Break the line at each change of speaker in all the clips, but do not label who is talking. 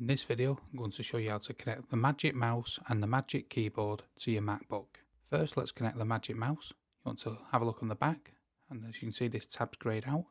In this video, I'm going to show you how to connect the Magic Mouse and the Magic Keyboard to your MacBook. First, let's connect the Magic Mouse. You want to have a look on the back, and as you can see, this tab's greyed out.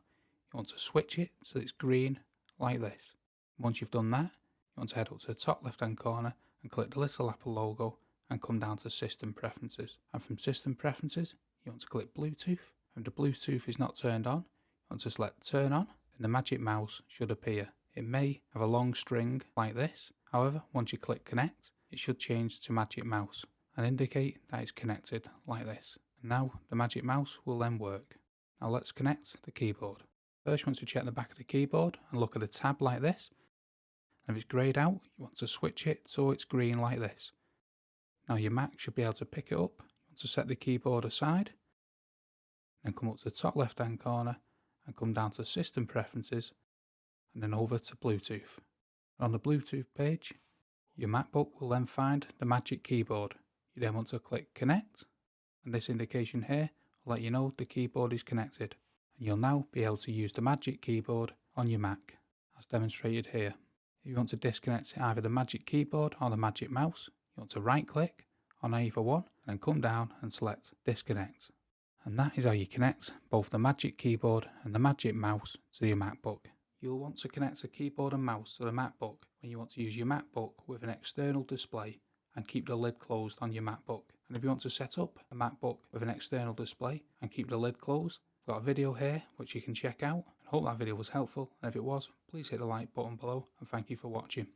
You want to switch it so it's green, like this. Once you've done that, you want to head up to the top left-hand corner and click the little Apple logo and come down to System Preferences. And from System Preferences, you want to click Bluetooth. And the Bluetooth is not turned on, you want to select Turn On, and the Magic Mouse should appear. It may have a long string like this. However, once you click Connect, it should change to Magic Mouse and indicate that it's connected like this. And now the Magic Mouse will then work. Now let's connect the keyboard. First, you want to check the back of the keyboard and look at the tab like this. And if it's greyed out, you want to switch it so it's green like this. Now your Mac should be able to pick it up. You want to set the keyboard aside, then come up to the top left hand corner and come down to System Preferences and then over to Bluetooth. On the Bluetooth page, your MacBook will then find the Magic Keyboard. You then want to click Connect, and this indication here will let you know the keyboard is connected. And you'll now be able to use the Magic Keyboard on your Mac, as demonstrated here. If you want to disconnect either the Magic Keyboard or the Magic Mouse, you want to right click on either one and then come down and select Disconnect. And that is how you connect both the Magic Keyboard and the Magic Mouse to your MacBook. You'll want to connect a keyboard and mouse to the MacBook when you want to use your MacBook with an external display and keep the lid closed on your MacBook. And if you want to set up a MacBook with an external display and keep the lid closed, I've got a video here which you can check out. I hope that video was helpful, and if it was, please hit the like button below, and thank you for watching.